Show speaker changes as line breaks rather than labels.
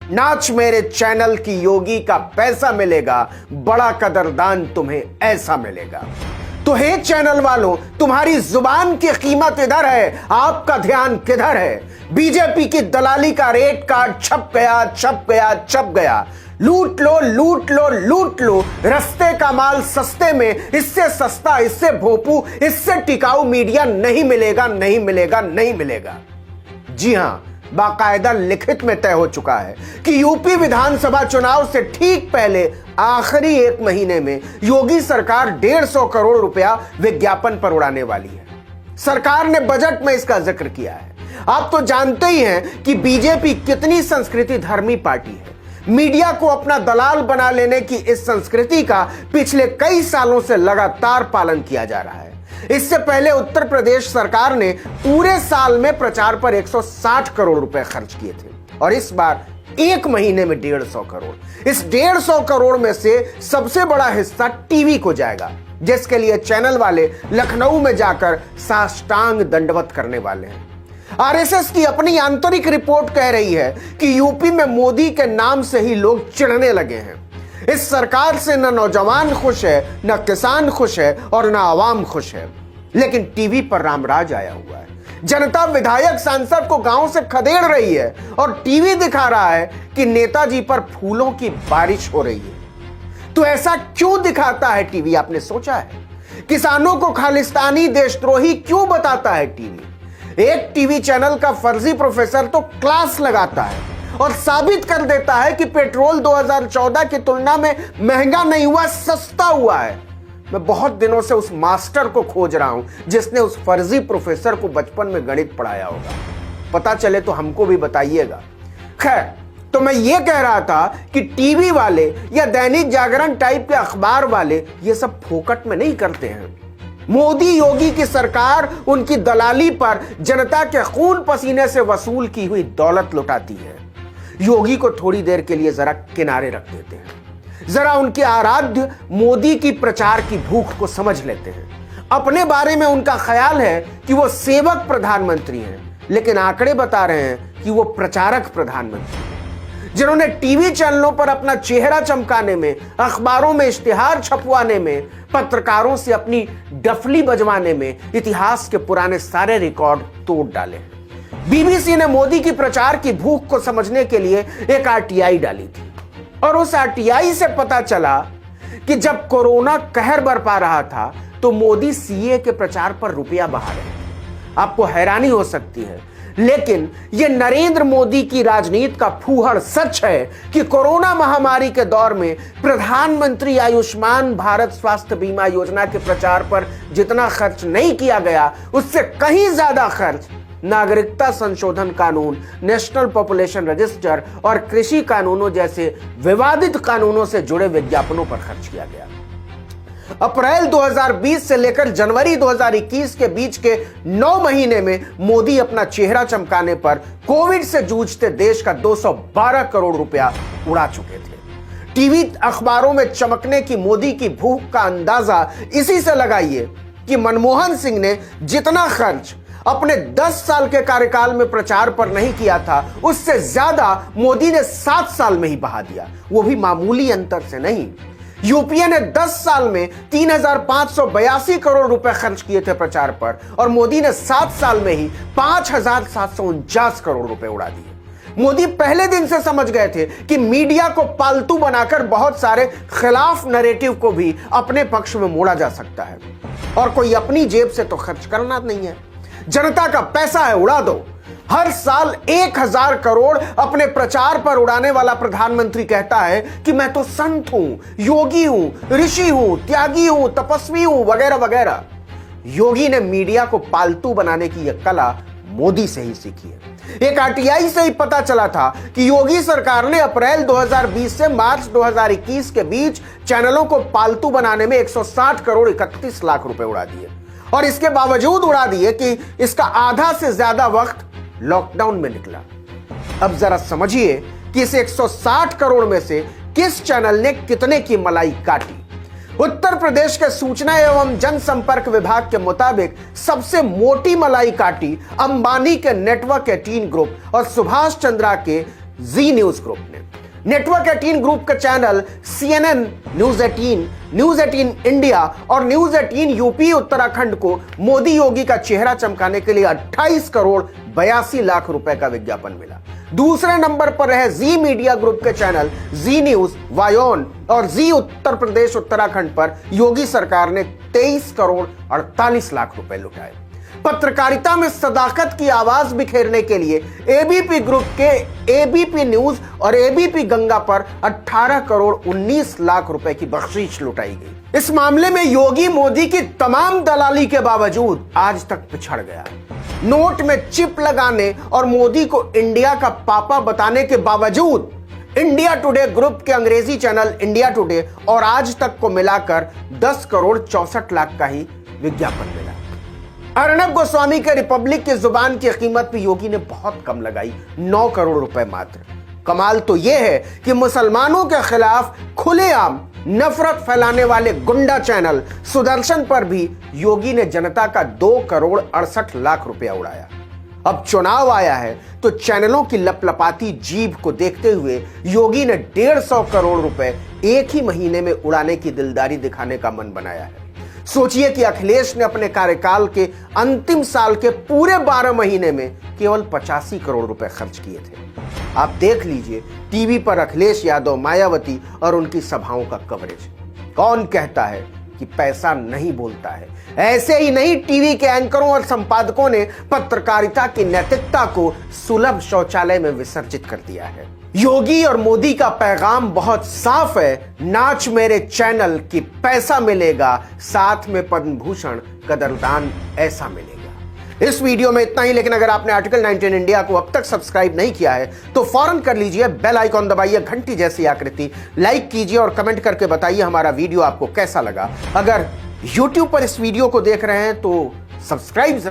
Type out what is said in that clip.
नाच मेरे चैनल की योगी का पैसा मिलेगा, बड़ा कदरदान तुम्हें ऐसा मिलेगा। तो हे चैनल वालों, तुम्हारी जुबान की कीमत इधर है, आपका ध्यान किधर है? बीजेपी की दलाली का रेट कार्ड छप गया, छप गया, छप गया। लूट लो, लूट लो, लूट लो। रस्ते का माल सस्ते में, इससे सस्ता, इससे भोंपू, इससे टिकाऊ मीडिया नहीं मिलेगा, नहीं मिलेगा, नहीं मिलेगा। जी हां, बाकायदा लिखित में तय हो चुका है कि यूपी विधानसभा चुनाव से ठीक पहले आखिरी 1 महीने में योगी सरकार 150 करोड़ रुपया विज्ञापन पर उड़ाने वाली है। सरकार ने बजट में इसका जिक्र किया है। आप तो जानते ही हैं कि बीजेपी कितनी संस्कृति धर्मी पार्टी है। मीडिया को अपना दलाल बना लेने की इस संस्कृति का पिछले कई सालों से लगातार पालन किया जा रहा है। इससे पहले उत्तर प्रदेश सरकार ने पूरे साल में प्रचार पर 160 करोड़ रुपए खर्च किए थे और इस बार 1 महीने में 150 करोड़। इस 150 करोड़ में से सबसे बड़ा हिस्सा टीवी को जाएगा, जिसके लिए चैनल वाले लखनऊ में जाकर साष्टांग दंडवत करने वाले हैं। आरएसएस की अपनी आंतरिक रिपोर्ट कह रही है कि यूपी में मोदी के नाम से ही लोग चिढ़ने लगे हैं। इस सरकार से न नौजवान खुश है, न किसान खुश है और न आवाम खुश है। लेकिन टीवी पर रामराज आया हुआ है। जनता विधायक सांसद को गांव से खदेड़ रही है और टीवी दिखा रहा है कि नेताजी पर फूलों की बारिश हो रही है। तो ऐसा क्यों दिखाता है टीवी, आपने सोचा है? किसानों को खालिस्तानी देशद्रोही क्यों बताता है टीवी? एक टीवी चैनल का फर्जी प्रोफेसर तो क्लास लगाता है और साबित कर देता है कि पेट्रोल 2014 की तुलना में महंगा नहीं हुआ, सस्ता हुआ है। मैं बहुत दिनों से उस मास्टर को खोज रहा हूं जिसने उस फर्जी प्रोफेसर को बचपन में गणित पढ़ाया होगा। पता चले तो हमको भी बताइएगा। खैर, तो मैं ये कह रहा था कि टीवी वाले या दैनिक जागरण टाइप के अखबार वाले ये सब फोकट में नहीं करते हैं। मोदी योगी की सरकार उनकी दलाली पर जनता के खून पसीने से वसूल की हुई दौलत लुटाती है। योगी को थोड़ी देर के लिए जरा किनारे रख देते हैं, जरा उनके आराध्य मोदी की प्रचार की भूख को समझ लेते हैं। अपने बारे में उनका ख्याल है कि वो सेवक प्रधानमंत्री हैं, लेकिन आंकड़े बता रहे हैं कि वो प्रचारक प्रधानमंत्री हैं, जिन्होंने टीवी चैनलों पर अपना चेहरा चमकाने में, अखबारों में इश्तिहार छपवाने में, पत्रकारों से अपनी डफली बजवाने में इतिहास के पुराने सारे रिकॉर्ड तोड़ डाले। बीबीसी ने मोदी की प्रचार की भूख को समझने के लिए एक आरटीआई डाली थी और उस आरटीआई से पता चला कि जब कोरोना कहर बरपा रहा था तो मोदी सीए के प्रचार पर रुपया बहा रहे थे। आपको हैरानी हो सकती है, लेकिन यह नरेंद्र मोदी की राजनीति का फूहड़ सच है कि कोरोना महामारी के दौर में प्रधानमंत्री आयुष्मान भारत स्वास्थ्य बीमा योजना के प्रचार पर जितना खर्च नहीं किया गया, उससे कहीं ज्यादा खर्च नागरिकता संशोधन कानून, नेशनल पॉपुलेशन रजिस्टर और कृषि कानूनों जैसे विवादित कानूनों से जुड़े विज्ञापनों पर खर्च किया गया। अप्रैल 2020 से लेकर जनवरी 2021 के बीच के 9 महीने में मोदी अपना चेहरा चमकाने पर कोविड से जूझते देश का 212 करोड़ रुपया उड़ा चुके थे। टीवी अखबारों में चमकने की मोदी की भूख का अंदाजा इसी से लगाइए कि मनमोहन सिंह ने जितना खर्च अपने 10 साल के कार्यकाल में प्रचार पर नहीं किया था, उससे ज्यादा मोदी ने 7 साल में ही बहा दिया, वो भी मामूली अंतर से नहीं। यूपीए ने 10 साल में 3,582 करोड़ रुपए खर्च किए थे प्रचार पर और मोदी ने 7 साल में ही 5,749 करोड़ रुपए उड़ा दिए। मोदी पहले दिन से समझ गए थे कि मीडिया को पालतू बनाकर बहुत सारे खिलाफ नैरेटिव को भी अपने पक्ष में मोड़ा जा सकता है और कोई अपनी जेब से तो खर्च करना नहीं है। जनता का पैसा है, उड़ा दो। हर साल 1,000 करोड़ अपने प्रचार पर उड़ाने वाला प्रधानमंत्री कहता है कि मैं तो संत हूं, योगी हूं, ऋषि हूं, त्यागी हूं, तपस्वी हूं, वगैरह वगैरह। योगी ने मीडिया को पालतू बनाने की यह कला मोदी से ही सीखी है। एक आरटीआई से ही पता चला था कि योगी सरकार ने अप्रैल 2020 से मार्च 2021 के बीच चैनलों को पालतू बनाने में 160 करोड़ 31 लाख रुपए उड़ा दिए और इसके बावजूद उड़ा दिए कि इसका आधा से ज्यादा वक्त लॉकडाउन में निकला। अब जरा समझिए कि इस 160 करोड़ में से किस चैनल ने कितने की मलाई काटी। उत्तर प्रदेश के सूचना एवं जनसंपर्क विभाग के मुताबिक सबसे मोटी मलाई काटी अंबानी के नेटवर्क 18 ग्रुप और सुभाष चंद्रा के जी न्यूज ग्रुप ने। नेटवर्क 18 ग्रुप का चैनल CNN, न्यूज 18 इंडिया और न्यूज 18 यूपी उत्तराखंड को मोदी योगी का चेहरा चमकाने के लिए 28 करोड़ 82 लाख रुपए का विज्ञापन मिला। दूसरे नंबर पर रहे जी मीडिया ग्रुप के चैनल जी न्यूज, वायोन और जी उत्तर प्रदेश उत्तराखंड पर योगी सरकार ने 23 करोड़ 48 लाख रुपए लुटाए। पत्रकारिता में सदाकत की आवाज बिखेरने के लिए एबीपी ग्रुप के एबीपी न्यूज और एबीपी गंगा पर 18 करोड़ 19 लाख रुपए की बख्शीश लुटाई गई। इस मामले में योगी मोदी की तमाम दलाली के बावजूद आज तक पिछड़ गया। नोट में चिप लगाने और मोदी को इंडिया का पापा बताने के बावजूद इंडिया टुडे ग्रुप के अंग्रेजी चैनल इंडिया टुडे और आज तक को मिलाकर 10 करोड़ 64 लाख का ही विज्ञापन मिला। अर्नब गोस्वामी के रिपब्लिक की जुबान की कीमत भी योगी ने बहुत कम लगाई, 9 करोड़ रुपए मात्र। कमाल तो यह है कि मुसलमानों के खिलाफ खुलेआम नफरत फैलाने वाले गुंडा चैनल सुदर्शन पर भी योगी ने जनता का 2 करोड़ 68 लाख रुपया उड़ाया। अब चुनाव आया है तो चैनलों की लपलपाती जीभ को देखते हुए योगी ने 150 करोड़ रुपए एक ही महीने में उड़ाने की दिलदारी दिखाने का मन बनाया है। सोचिए कि अखिलेश ने अपने कार्यकाल के अंतिम साल के पूरे 12 महीने में केवल 85 करोड़ रुपए खर्च किए थे। आप देख लीजिए टीवी पर अखिलेश यादव, मायावती और उनकी सभाओं का कवरेज। कौन कहता है कि पैसा नहीं बोलता है? ऐसे ही नहीं, टीवी के एंकरों और संपादकों ने पत्रकारिता की नैतिकता को सुलभ शौचालय में विसर्जित कर दिया है। योगी और मोदी का पैगाम बहुत साफ है, नाच मेरे चैनल की पैसा मिलेगा, साथ में पद्म भूषण कदरदान ऐसा मिलेगा। इस वीडियो में इतना ही, लेकिन अगर आपने आर्टिकल 19 इंडिया को अब तक सब्सक्राइब नहीं किया है तो फौरन कर लीजिए, बेल आइकॉन दबाइए, घंटी जैसी आकृति, लाइक कीजिए और कमेंट करके बताइए हमारा वीडियो आपको कैसा लगा। अगर YouTube पर इस वीडियो को देख रहे हैं तो सब्सक्राइब